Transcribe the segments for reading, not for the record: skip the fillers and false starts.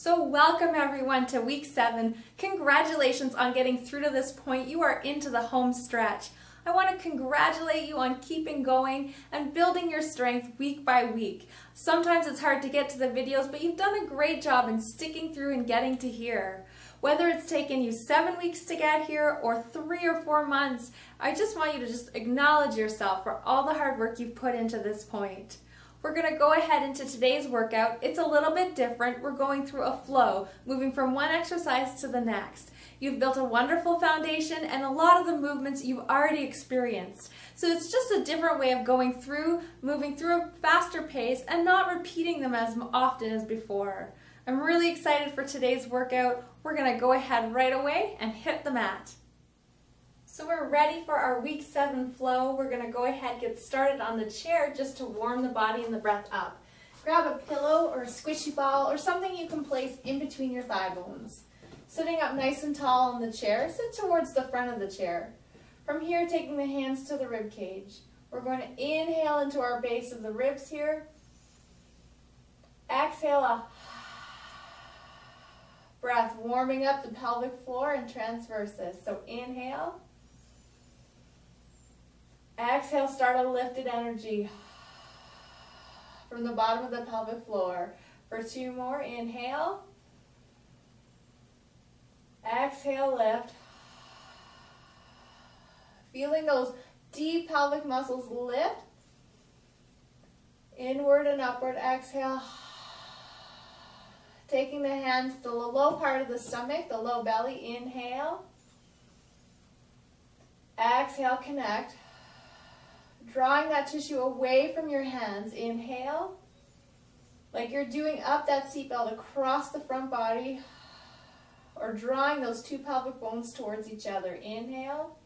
So welcome everyone to week 7. Congratulations on getting through to this point. You are into the home stretch. I want to congratulate you on keeping going and building your strength week by week. Sometimes it's hard to get to the videos, but you've done a great job in sticking through and getting to here. Whether it's taken you 7 weeks to get here or 3 or 4 months, I just want you to just acknowledge yourself for all the hard work you've put into this point. We're going to go ahead into today's workout. It's a little bit different. We're going through a flow, moving from one exercise to the next. You've built a wonderful foundation and a lot of the movements you've already experienced. So it's just a different way of going through, moving through a faster pace and not repeating them as often as before. I'm really excited for today's workout. We're going to go ahead right away and hit the mat. So we're ready for our week 7 flow. We're going to go ahead and get started on the chair just to warm the body and the breath up. Grab a pillow or a squishy ball or something you can place in between your thigh bones. Sitting up nice and tall on the chair, sit towards the front of the chair. From here, taking the hands to the rib cage. We're going to inhale into our base of the ribs here. Exhale a breath, warming up the pelvic floor and transversus. So inhale. Exhale, start a lifted energy from the bottom of the pelvic floor. For 2 more, inhale. Exhale, lift. Feeling those deep pelvic muscles lift. Inward and upward, exhale. Taking the hands to the low part of the stomach, the low belly, inhale. Exhale, connect. Drawing that tissue away from your hands, inhale. Like you're doing up that seatbelt across the front body, or drawing those 2 pelvic bones towards each other. Inhale.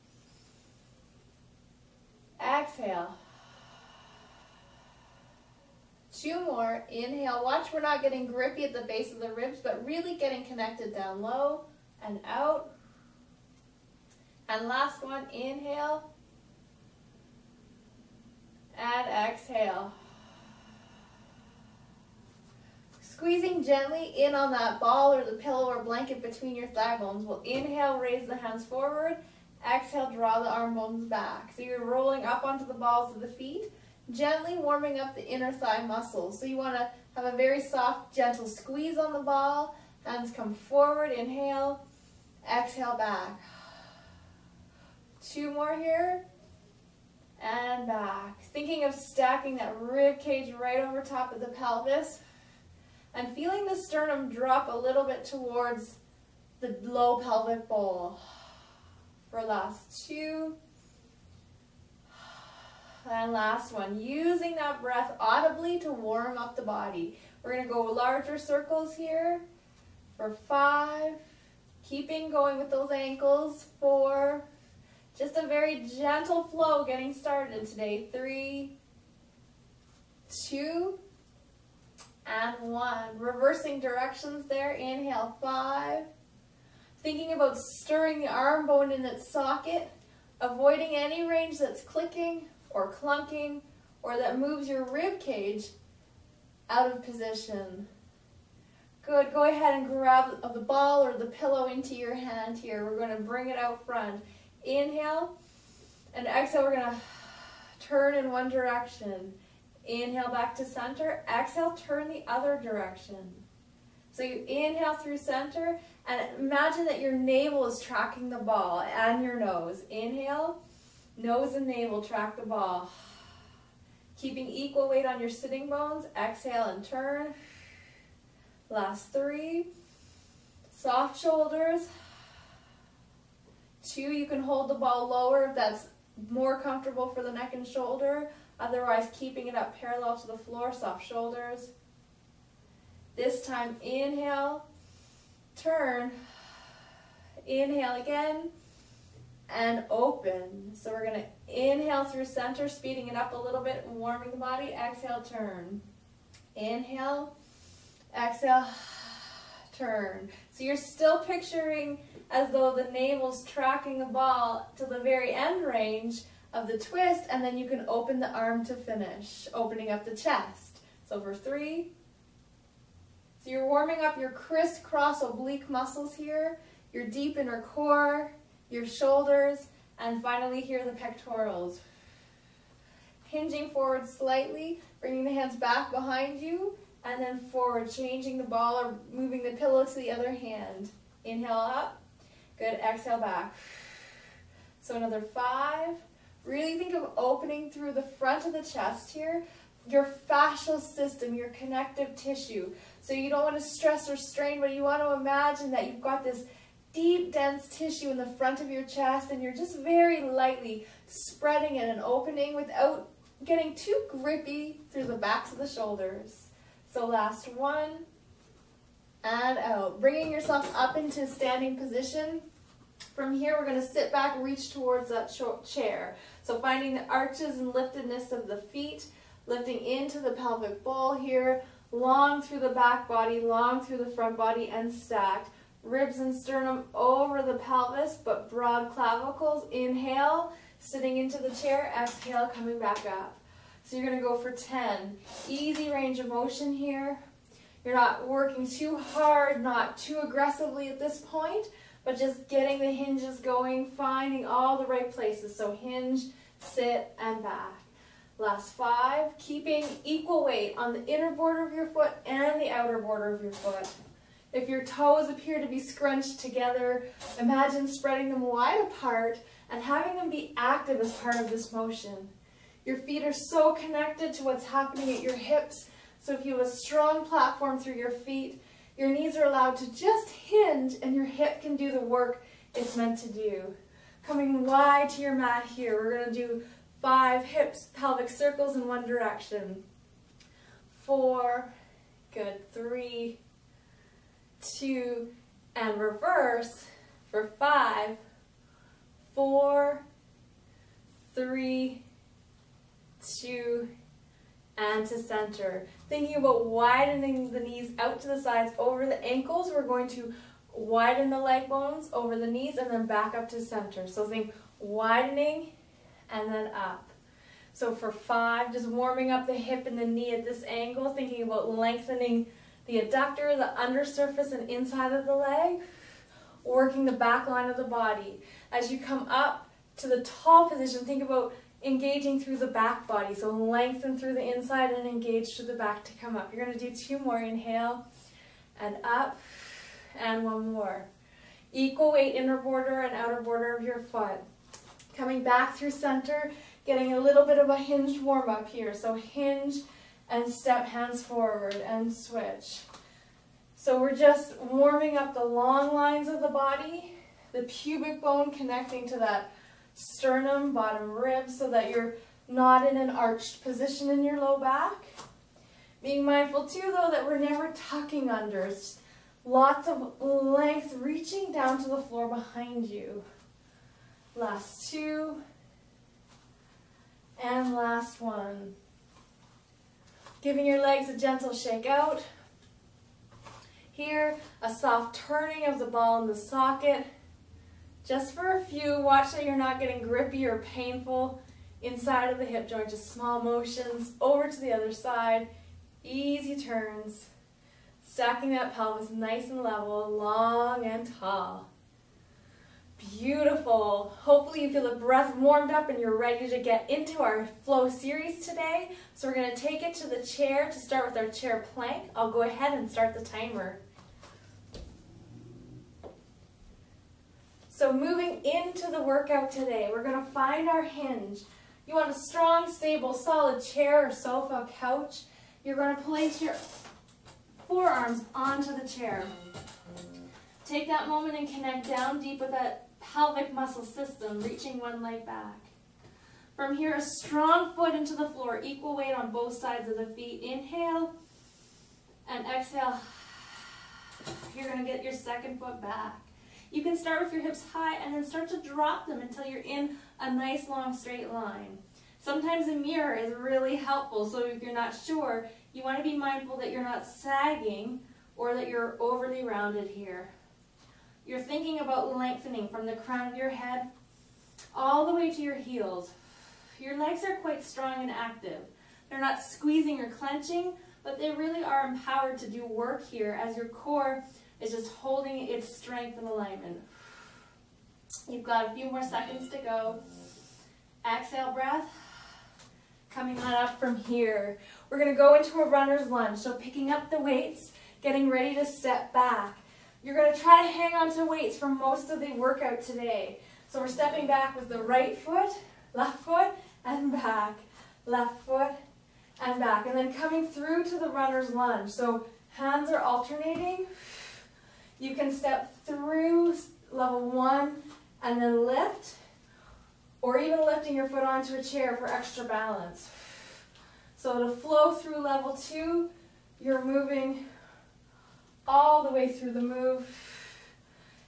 Exhale. 2 more. Inhale. Watch we're not getting grippy at the base of the ribs, but really getting connected down low and out. And last one. Inhale. And exhale. Squeezing gently in on that ball or the pillow or blanket between your thigh bones. We'll inhale, raise the hands forward. Exhale, draw the arm bones back. So you're rolling up onto the balls of the feet, gently warming up the inner thigh muscles. So you want to have a very soft, gentle squeeze on the ball. Hands come forward, inhale, exhale back. 2 more here. And back. Thinking of stacking that rib cage right over top of the pelvis and feeling the sternum drop a little bit towards the low pelvic bowl. For last 2. And last one. Using that breath audibly to warm up the body. We're going to go larger circles here for 5. Keeping going with those ankles. 4. Just a very gentle flow getting started today. 3, 2, and 1. Reversing directions there. Inhale, 5. Thinking about stirring the arm bone in its socket, avoiding any range that's clicking or clunking or that moves your rib cage out of position. Good. Go ahead and grab the ball or the pillow into your hand here. We're going to bring it out front. Inhale and exhale, we're going to turn in one direction. Inhale back to center. Exhale, turn the other direction. So you inhale through center and imagine that your navel is tracking the ball and your nose. Inhale, nose and navel track the ball. Keeping equal weight on your sitting bones. Exhale and turn. Last 3. Soft shoulders. 2, you can hold the ball lower if that's more comfortable for the neck and shoulder. Otherwise, keeping it up parallel to the floor, soft shoulders. This time, inhale, turn, inhale again, and open. So we're going to inhale through center, speeding it up a little bit and warming the body. Exhale, turn. Inhale, exhale, turn. So you're still picturing as though the navel's tracking the ball to the very end range of the twist, and then you can open the arm to finish, opening up the chest. So for 3, So you're warming up your crisscross oblique muscles here, your deep inner core, your shoulders, and finally here the pectorals. Hinging forward slightly, bringing the hands back behind you, and then forward, changing the ball or moving the pillow to the other hand. Inhale up. Good. Exhale back. So another 5. Really think of opening through the front of the chest here, your fascial system, your connective tissue. So you don't want to stress or strain, but you want to imagine that you've got this deep, dense tissue in the front of your chest, and you're just very lightly spreading it and opening without getting too grippy through the backs of the shoulders. So last 1, and out. Bringing yourself up into standing position. From here, we're going to sit back, reach towards that chair. So finding the arches and liftedness of the feet, lifting into the pelvic bowl here, long through the back body, long through the front body, and stacked. Ribs and sternum over the pelvis, but broad clavicles. Inhale, sitting into the chair. Exhale, coming back up. So you're going to go for 10. Easy range of motion here. You're not working too hard, not too aggressively at this point, but just getting the hinges going, finding all the right places. So hinge, sit, and back. Last 5. Keeping equal weight on the inner border of your foot and the outer border of your foot. If your toes appear to be scrunched together, imagine spreading them wide apart and having them be active as part of this motion. Your feet are so connected to what's happening at your hips, so if you have a strong platform through your feet, your knees are allowed to just hinge and your hip can do the work it's meant to do. Coming wide to your mat here, we're going to do 5 hips, pelvic circles in one direction. 4, good, 3, 2, and reverse for 5, 4, 3, 2, and to center. Thinking about widening the knees out to the sides over the ankles, we're going to widen the leg bones over the knees and then back up to center. So think widening and then up. So for 5, just warming up the hip and the knee at this angle, thinking about lengthening the adductor, the undersurface and inside of the leg, working the back line of the body. As you come up to the tall position, think about engaging through the back body. So lengthen through the inside and engage through the back to come up. You're going to do 2 more. Inhale and up, and 1 more. Equal weight inner border and outer border of your foot. Coming back through center, getting a little bit of a hinged warm up here. So hinge and step hands forward and switch. So we're just warming up the long lines of the body, the pubic bone connecting to that sternum, bottom rib, so that you're not in an arched position in your low back. Being mindful too, though, that we're never tucking under. It's lots of length reaching down to the floor behind you. Last 2. And last 1. Giving your legs a gentle shake out. Here, a soft turning of the ball in the socket. Just for a few, watch that you're not getting grippy or painful inside of the hip joint. Just small motions over to the other side. Easy turns. Stacking that pelvis nice and level, long and tall. Beautiful. Hopefully you feel the breath warmed up and you're ready to get into our flow series today. So we're going to take it to the chair to start with our chair plank. I'll go ahead and start the timer. So moving into the workout today, we're going to find our hinge. You want a strong, stable, solid chair or sofa, couch. You're going to place your forearms onto the chair. Take that moment and connect down deep with that pelvic muscle system, reaching one leg back. From here, a strong foot into the floor, equal weight on both sides of the feet. Inhale and exhale. You're going to get your second foot back. You can start with your hips high and then start to drop them until you're in a nice long straight line. Sometimes a mirror is really helpful, so if you're not sure, you want to be mindful that you're not sagging or that you're overly rounded here. You're thinking about lengthening from the crown of your head all the way to your heels. Your legs are quite strong and active. They're not squeezing or clenching, but but they really are empowered to do work here as your core is just holding its strength and alignment. You've got a few more seconds to go. Exhale, breath. Coming on up from here. We're going to go into a runner's lunge. So picking up the weights, getting ready to step back. You're going to try to hang on to weights for most of the workout today. So we're stepping back with the right foot, left foot, and back. Left foot, and back. And then coming through to the runner's lunge. So hands are alternating. You can step through level 1 and then lift, or even lifting your foot onto a chair for extra balance. So to flow through level 2, you're moving all the way through the move,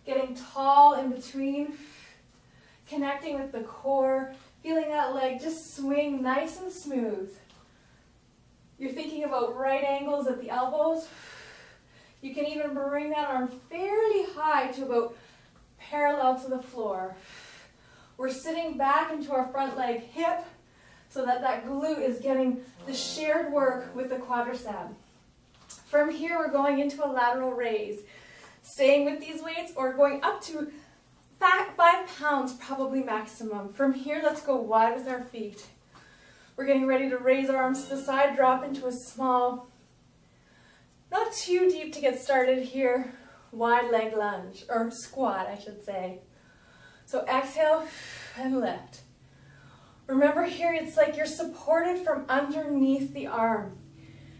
getting tall in between, connecting with the core, feeling that leg just swing nice and smooth. You're thinking about right angles at the elbows. You can even bring that arm fairly high to about parallel to the floor. We're sitting back into our front leg hip so that that glute is getting the shared work with the quadricep. From here, we're going into a lateral raise. Staying with these weights or going up to 5 pounds, probably maximum. From here, let's go wide with our feet. We're getting ready to raise our arms to the side, drop into a small, not too deep to get started here, wide leg lunge, or squat, I should say. So exhale and lift. Remember here, it's like you're supported from underneath the arm.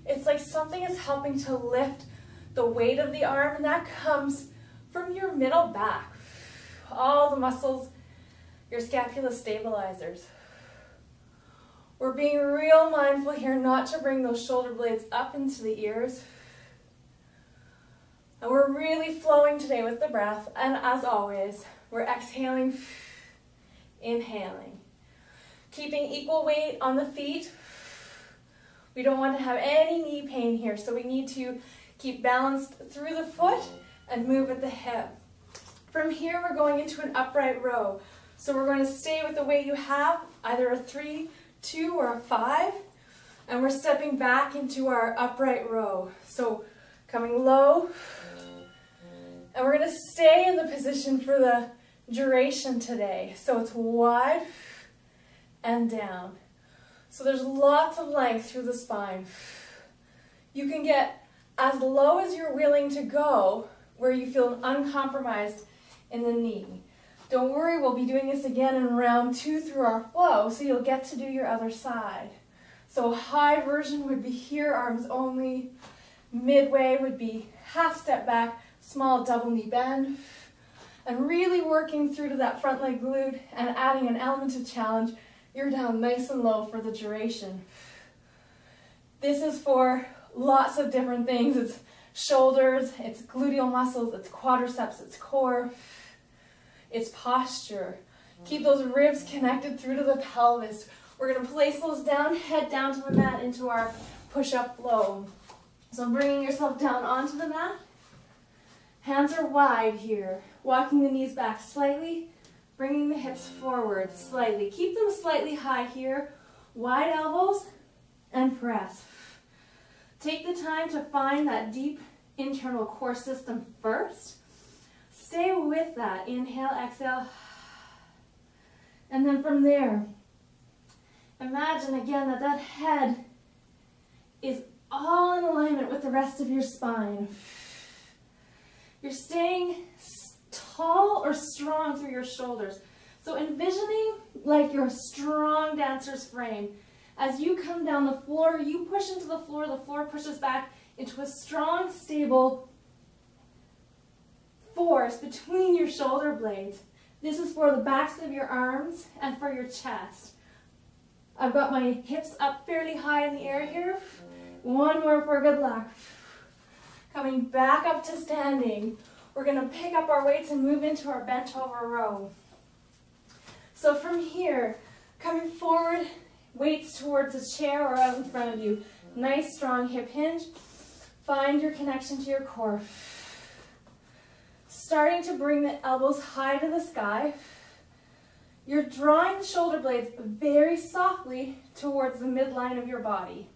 It's like something is helping to lift the weight of the arm, and that comes from your middle back. All the muscles, your scapula stabilizers. We're being real mindful here not to bring those shoulder blades up into the ears. And we're really flowing today with the breath, and as always, we're exhaling, inhaling. Keeping equal weight on the feet. We don't want to have any knee pain here, so we need to keep balanced through the foot and move at the hip. From here, we're going into an upright row. So we're going to stay with the weight you have, either a 3, 2, or a 5, and we're stepping back into our upright row. So coming low, and we're going to stay in the position for the duration today. So it's wide and down. So there's lots of length through the spine. You can get as low as you're willing to go, where you feel uncompromised in the knee. Don't worry, we'll be doing this again in round 2 through our flow, so you'll get to do your other side. So high version would be here, arms only. Midway would be half step back, small double knee bend. And really working through to that front leg glute and adding an element of challenge. You're down nice and low for the duration. This is for lots of different things. It's shoulders, it's gluteal muscles, it's quadriceps, it's core, it's posture. Keep those ribs connected through to the pelvis. We're going to place those down, head down to the mat into our push-up flow. So bringing yourself down onto the mat. Hands are wide here. Walking the knees back slightly, bringing the hips forward slightly. Keep them slightly high here. Wide elbows and press. Take the time to find that deep internal core system first. Stay with that. Inhale, exhale. And then from there, imagine again that that head is all in alignment with the rest of your spine. You're staying tall or strong through your shoulders. So envisioning like you're a strong dancer's frame. As you come down the floor, you push into the floor pushes back into a strong, stable force between your shoulder blades. This is for the backs of your arms and for your chest. I've got my hips up fairly high in the air here. One more for good luck. Coming back up to standing. We're going to pick up our weights and move into our bent over row. So from here, coming forward, weights towards a chair or out in front of you. Nice strong hip hinge. Find your connection to your core. Starting to bring the elbows high to the sky. You're drawing the shoulder blades very softly towards the midline of your body.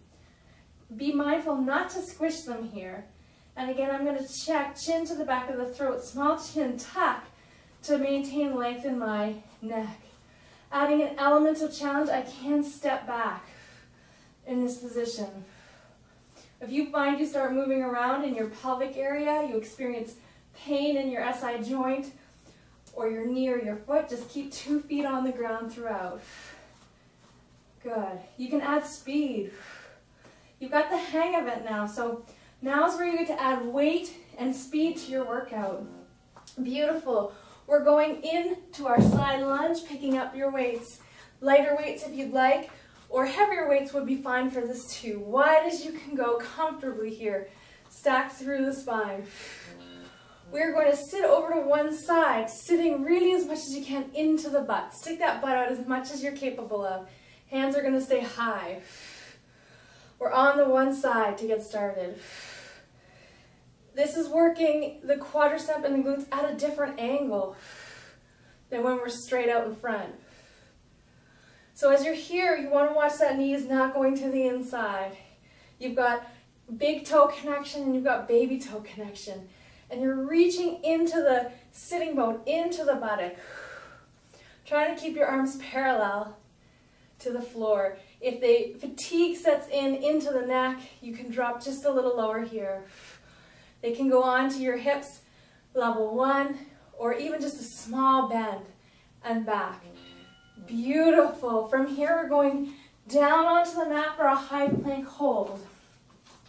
Be mindful not to squish them here. And again, I'm going to check chin to the back of the throat, small chin tuck to maintain length in my neck. Adding an element of challenge, I can step back in this position. If you find you start moving around in your pelvic area, you experience pain in your SI joint or your knee or your foot, just keep 2 feet on the ground throughout. Good. You can add speed. You've got the hang of it now, so now is where you get to add weight and speed to your workout. Beautiful. We're going into our side lunge, picking up your weights. Lighter weights if you'd like, or heavier weights would be fine for this too. Wide as you can go comfortably here. Stack through the spine. We're going to sit over to one side, sitting really as much as you can into the butt. Stick that butt out as much as you're capable of. Hands are going to stay high. We're on the one side to get started. This is working the quadricep and the glutes at a different angle than when we're straight out in front. So as you're here, you want to watch that knee is not going to the inside. You've got big toe connection and you've got baby toe connection. And you're reaching into the sitting bone, into the buttock. Trying to keep your arms parallel to the floor. If the fatigue sets into the neck, you can drop just a little lower here. They can go on to your hips, level 1, or even just a small bend and back. Beautiful. From here, we're going down onto the mat for a high plank hold.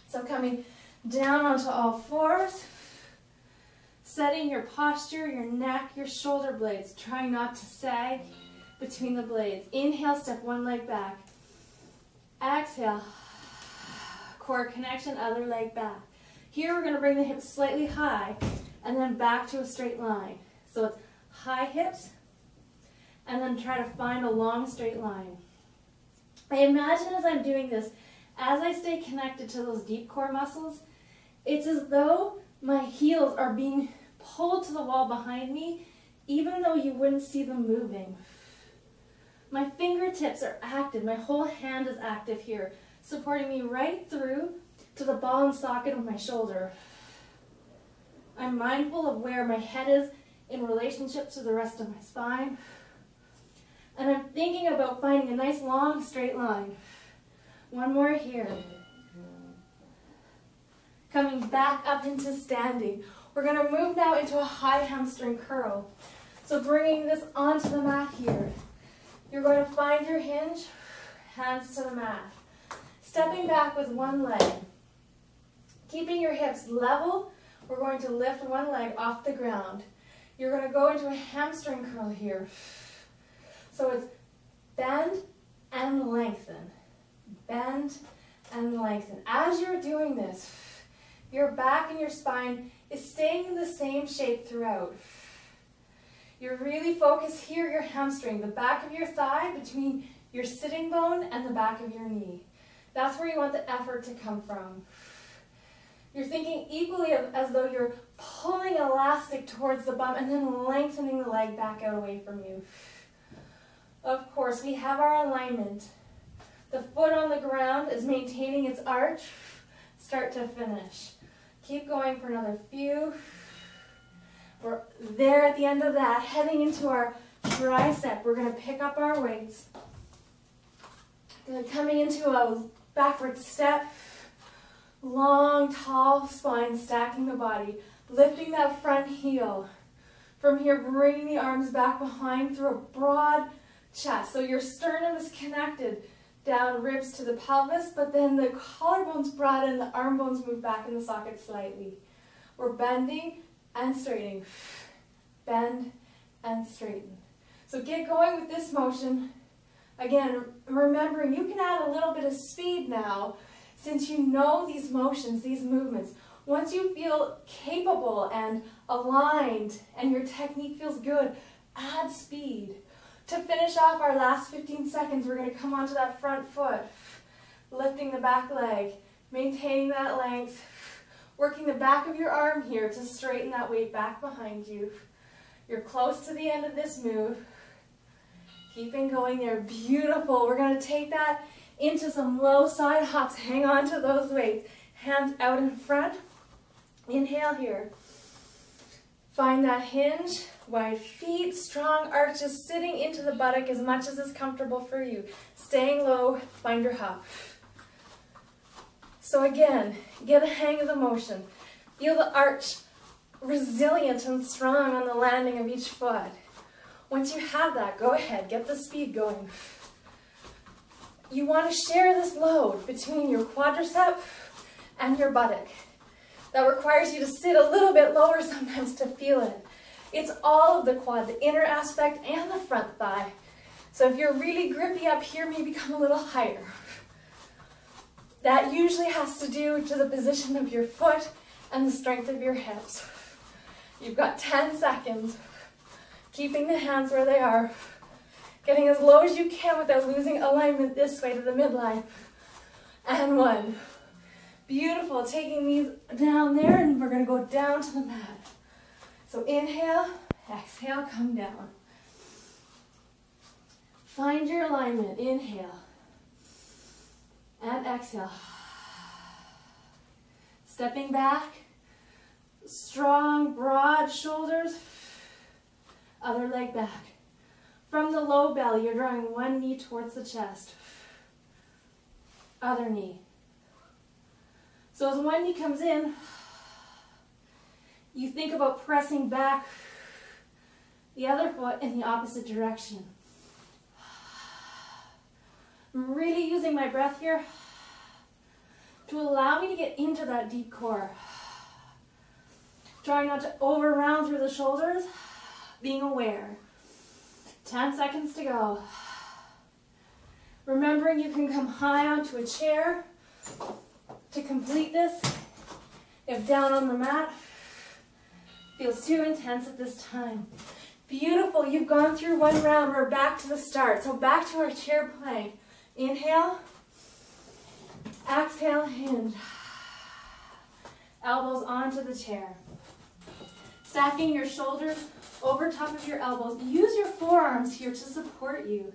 So coming down onto all fours, setting your posture, your neck, your shoulder blades, trying not to sag between the blades. Inhale, step one leg back. Exhale, core connection, other leg back. Here we're going to bring the hips slightly high and then back to a straight line. So it's high hips and then try to find a long straight line. I imagine as I'm doing this, as I stay connected to those deep core muscles, it's as though my heels are being pulled to the wall behind me, even though you wouldn't see them moving. My fingertips are active, my whole hand is active here, supporting me right through to the ball and socket of my shoulder. I'm mindful of where my head is in relationship to the rest of my spine. And I'm thinking about finding a nice long straight line. One more here. Coming back up into standing. We're going to move now into a high hamstring curl. So bringing this onto the mat here. You're going to find your hinge, hands to the mat. Stepping back with one leg. Keeping your hips level, we're going to lift one leg off the ground. You're going to go into a hamstring curl here. So it's bend and lengthen. Bend and lengthen. As you're doing this, your back and your spine is staying in the same shape throughout. You're really focused here, your hamstring, the back of your thigh between your sitting bone and the back of your knee. That's where you want the effort to come from. You're thinking equally as though you're pulling elastic towards the bum and then lengthening the leg back out away from you. Of course, we have our alignment. The foot on the ground is maintaining its arch, start to finish. Keep going for another few. We're there at the end of that, heading into our tricep. We're going to pick up our weights. Coming into a backward step. Long, tall spine, stacking the body. Lifting that front heel. From here, bringing the arms back behind through a broad chest. So your sternum is connected down, ribs to the pelvis, but then the collarbone's broaden, the arm bones move back in the socket slightly. We're bending and straightening. Bend and straighten. So get going with this motion. Again, remembering you can add a little bit of speed now since you know these motions, these movements. Once you feel capable and aligned and your technique feels good, add speed. To finish off our last 15 seconds, we're going to come onto that front foot, lifting the back leg, maintaining that length, working the back of your arm here to straighten that weight back behind you. You're close to the end of this move. Keeping going there. Beautiful. We're going to take that into some low side hops. Hang on to those weights. Hands out in front. Inhale here. Find that hinge, wide feet, strong arches, sitting into the buttock as much as is comfortable for you. Staying low, find your hop. So again, get a hang of the motion. Feel the arch resilient and strong on the landing of each foot. Once you have that, go ahead, get the speed going. You want to share this load between your quadricep and your buttock. That requires you to sit a little bit lower sometimes to feel it. It's all of the quad, the inner aspect and the front thigh. So if you're really grippy up here, maybe come a little higher. That usually has to do to the position of your foot and the strength of your hips. You've got 10 seconds. Keeping the hands where they are. Getting as low as you can without losing alignment this way to the midline. And 1. Beautiful. Taking these down there, and we're going to go down to the mat. So inhale, exhale, come down. Find your alignment. Inhale. And exhale. Stepping back. Strong, broad shoulders. Other leg back. From the low belly, you're drawing one knee towards the chest. Other knee. So as one knee comes in, you think about pressing back the other foot in the opposite direction. I'm really using my breath here to allow me to get into that deep core. Trying not to over round through the shoulders, being aware. 10 seconds to go. Remembering you can come high onto a chair to complete this. If down on the mat feels too intense at this time. Beautiful, you've gone through one round. We're back to the start. So back to our chair plank. Inhale, exhale, hinge. Elbows onto the chair. Stacking your shoulders over top of your elbows. Use your forearms here to support you.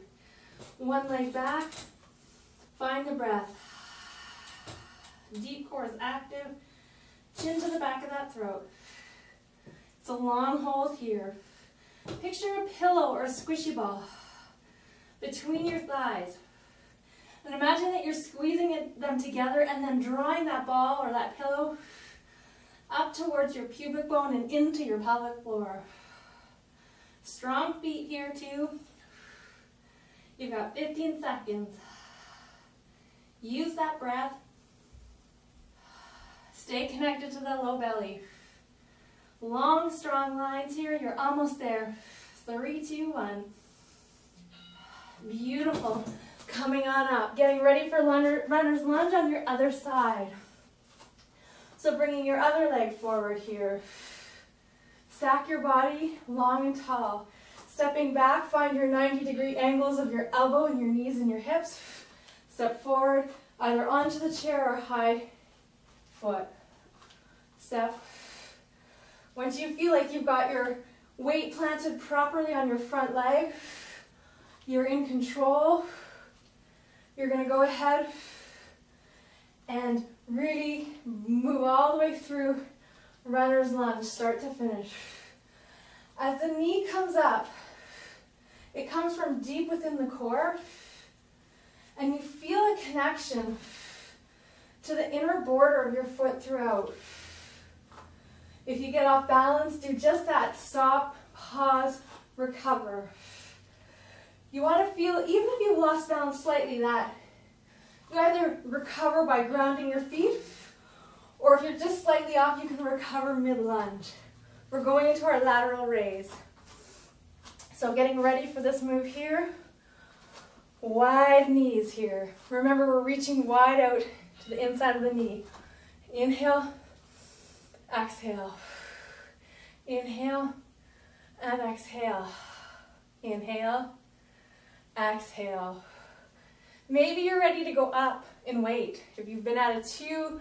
One leg back. Find the breath. Deep core is active. Chin to the back of that throat. It's a long hold here. Picture a pillow or a squishy ball between your thighs. And imagine that you're squeezing them together and then drawing that ball or that pillow up towards your pubic bone and into your pelvic floor. Strong feet here too. You've got 15 seconds. Use that breath. Stay connected to the low belly. Long, strong lines here. You're almost there. 3, 2, 1. Beautiful. Coming on up. Getting ready for runner's lunge on your other side. So bringing your other leg forward here. Stack your body long and tall. Stepping back, find your 90-degree angles of your elbow and your knees and your hips. Step forward, either onto the chair or high foot. Step. Once you feel like you've got your weight planted properly on your front leg, you're in control, you're going to go ahead and really move all the way through runner's lunge, start to finish. As the knee comes up, it comes from deep within the core, and you feel a connection to the inner border of your foot throughout. If you get off balance, do just that. Stop, pause, recover. You want to feel, even if you've lost balance slightly, that you either recover by grounding your feet, or if you're just slightly off, you can recover mid-lunge. We're going into our lateral raise. So getting ready for this move here. Wide knees here. Remember, we're reaching wide out to the inside of the knee. Inhale, exhale. Inhale and exhale. Inhale, exhale. Maybe you're ready to go up in weight. If you've been at a 2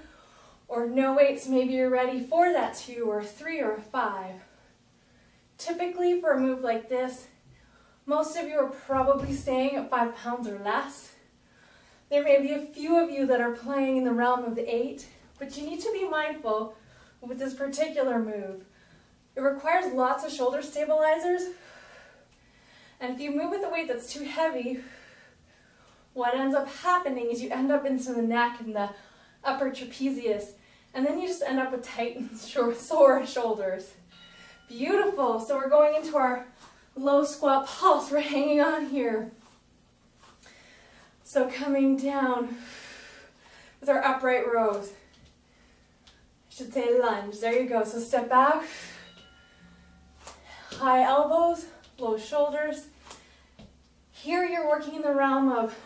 or no weights, maybe you're ready for that 2 or 3 or 5. Typically for a move like this, most of you are probably staying at 5 pounds or less. There may be a few of you that are playing in the realm of the 8, but you need to be mindful with this particular move. It requires lots of shoulder stabilizers, and if you move with a weight that's too heavy, what ends up happening is you end up into the neck and the upper trapezius, and then you just end up with tight and sore shoulders. Beautiful. So we're going into our low squat pulse. We're hanging on here. So coming down with our upright rows. I should say lunge. There you go. So step back. High elbows, low shoulders. Here you're working in the realm of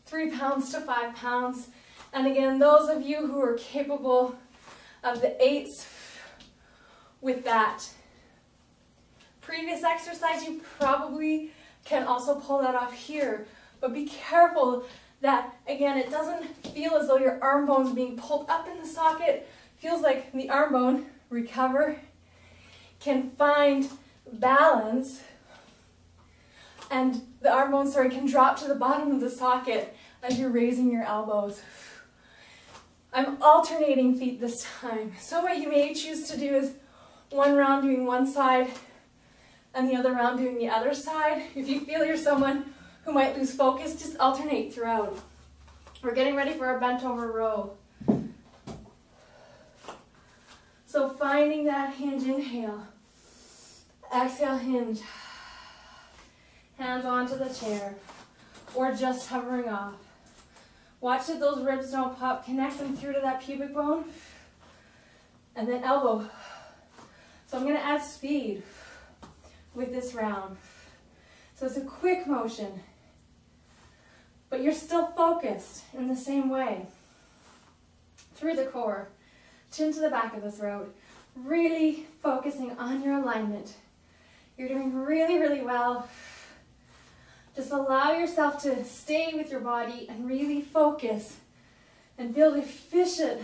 3 pounds to 5 pounds. And again, those of you who are capable of the 8s with that previous exercise, you probably can also pull that off here. But be careful that, again, it doesn't feel as though your arm bone's being pulled up in the socket. Feels like the arm bone, recover, can find balance, and the arm bone, can drop to the bottom of the socket as you're raising your elbows. I'm alternating feet this time. So what you may choose to do is one round doing one side and the other round doing the other side. If you feel you're someone who might lose focus, just alternate throughout. We're getting ready for our bent over row. So finding that hinge, inhale. Exhale, hinge. Hands onto the chair or just hovering off. Watch that those ribs don't pop. Connect them through to that pubic bone. And then elbow. So I'm going to add speed with this round. So it's a quick motion, but you're still focused in the same way. Through the core, chin to the back of the throat, really focusing on your alignment. You're doing really, really well. Just allow yourself to stay with your body and really focus and build efficient,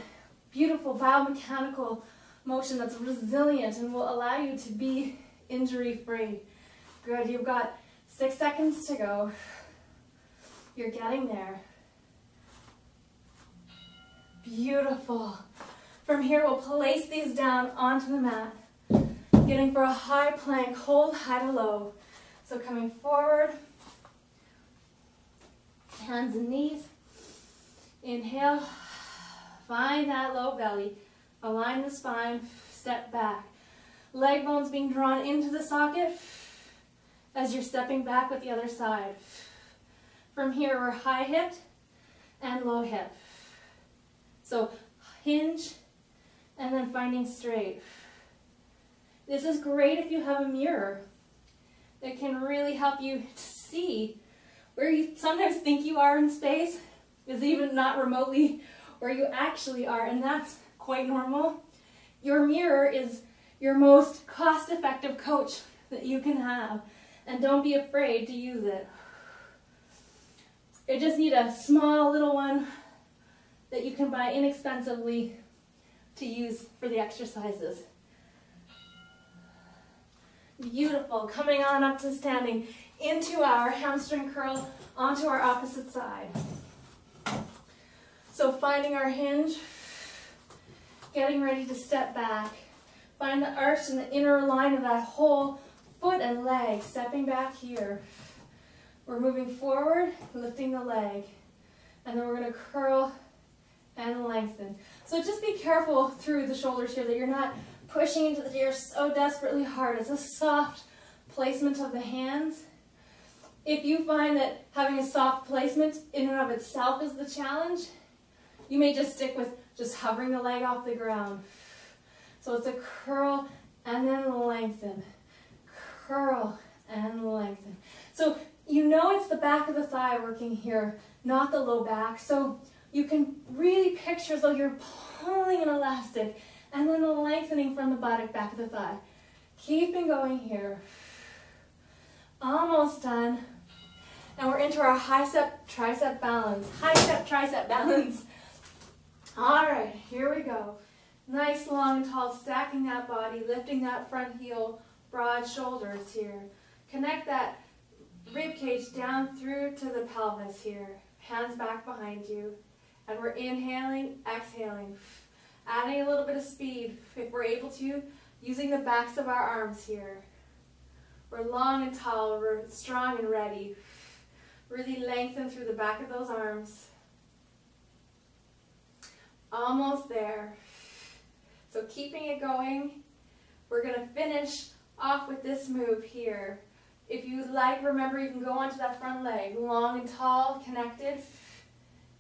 beautiful biomechanical motion that's resilient and will allow you to be injury-free. Good, you've got 6 seconds to go. You're getting there. Beautiful. From here, we'll place these down onto the mat. Getting for a high plank, hold high to low. So coming forward, hands and knees. Inhale, find that low belly. Align the spine, step back. Leg bones being drawn into the socket as you're stepping back with the other side. From here, we're high hip and low hip. So hinge and then finding straight. This is great if you have a mirror. It can really help you to see where you sometimes think you are in space is even not remotely where you actually are, and that's quite normal. Your mirror is your most cost-effective coach that you can have, and don't be afraid to use it. You just need a small little one that you can buy inexpensively to use for the exercises. Beautiful. Coming on up to standing into our hamstring curl onto our opposite side. So finding our hinge, getting ready to step back. Find the arch in the inner line of that whole foot and leg, stepping back here. We're moving forward, lifting the leg, and then we're going to curl and lengthen. So just be careful through the shoulders here that you're not pushing into the chair so desperately hard. It's a soft placement of the hands. If you find that having a soft placement in and of itself is the challenge, you may just stick with just hovering the leg off the ground. So it's a curl and then lengthen. Curl and lengthen. So you know it's the back of the thigh working here, not the low back. So you can really picture as though you're pulling an elastic and then the lengthening from the buttock, back of the thigh. Keeping going here. Almost done. And we're into our high step, tricep balance. High step, tricep balance. All right, here we go. Nice, long, and tall, stacking that body, lifting that front heel, broad shoulders here. Connect that rib cage down through to the pelvis here. hands back behind you. And we're inhaling, exhaling, adding a little bit of speed if we're able to, using the backs of our arms here. We're long and tall, we're strong and ready. Really lengthen through the back of those arms. Almost there. So keeping it going, we're going to finish off with this move here. If you like, remember you can go onto that front leg, long and tall, connected,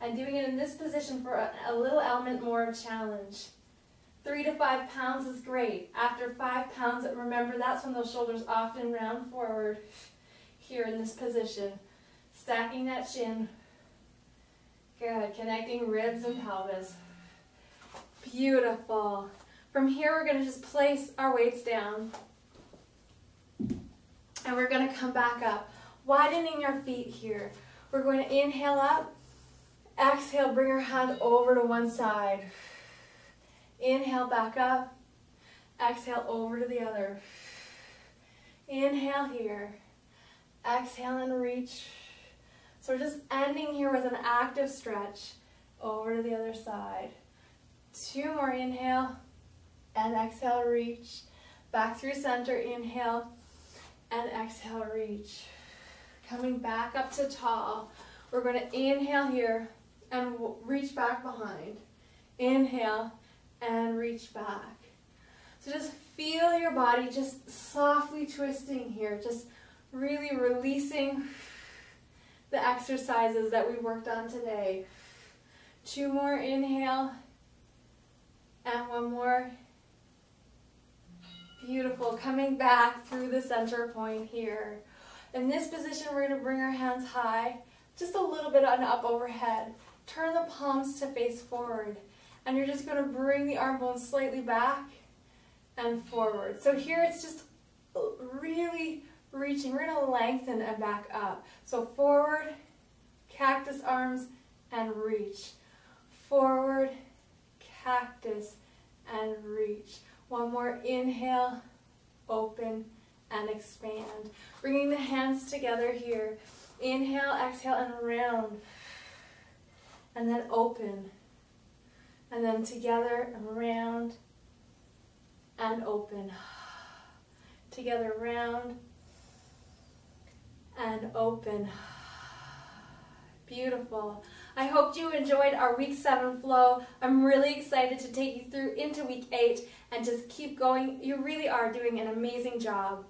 and doing it in this position for a little element more of challenge. 3 to 5 pounds is great. After 5 pounds, remember that's when those shoulders often round forward here in this position. Stacking that chin. Good, connecting ribs and pelvis. Beautiful. From here, we're going to just place our weights down. And we're going to come back up, widening our feet here. We're going to inhale up. Exhale, bring our hand over to one side. Inhale, back up. Exhale, over to the other. Inhale here. Exhale and reach. So we're just ending here with an active stretch. Over to the other side. 2 more, inhale. And exhale, reach. Back through center, inhale. And exhale, reach. Coming back up to tall. We're going to inhale here and reach back behind. Inhale and reach back. So just feel your body just softly twisting here. Just really releasing the exercises that we worked on today. 2 more, inhale. And 1 more. Beautiful. Coming back through the center point here. In this position, we're going to bring our hands high, just a little bit on up overhead. Turn the palms to face forward. And you're just going to bring the arm bones slightly back and forward. So here it's just really reaching. We're going to lengthen and back up. So forward, cactus arms, and reach. Forward, cactus, and reach. 1 more, inhale, open, and expand. Bringing the hands together here. Inhale, exhale, and round. And then open. And then together, and round, and open. Together, round, and open. Beautiful. I hope you enjoyed our week 7 flow. I'm really excited to take you through into week 8 and just keep going. You really are doing an amazing job.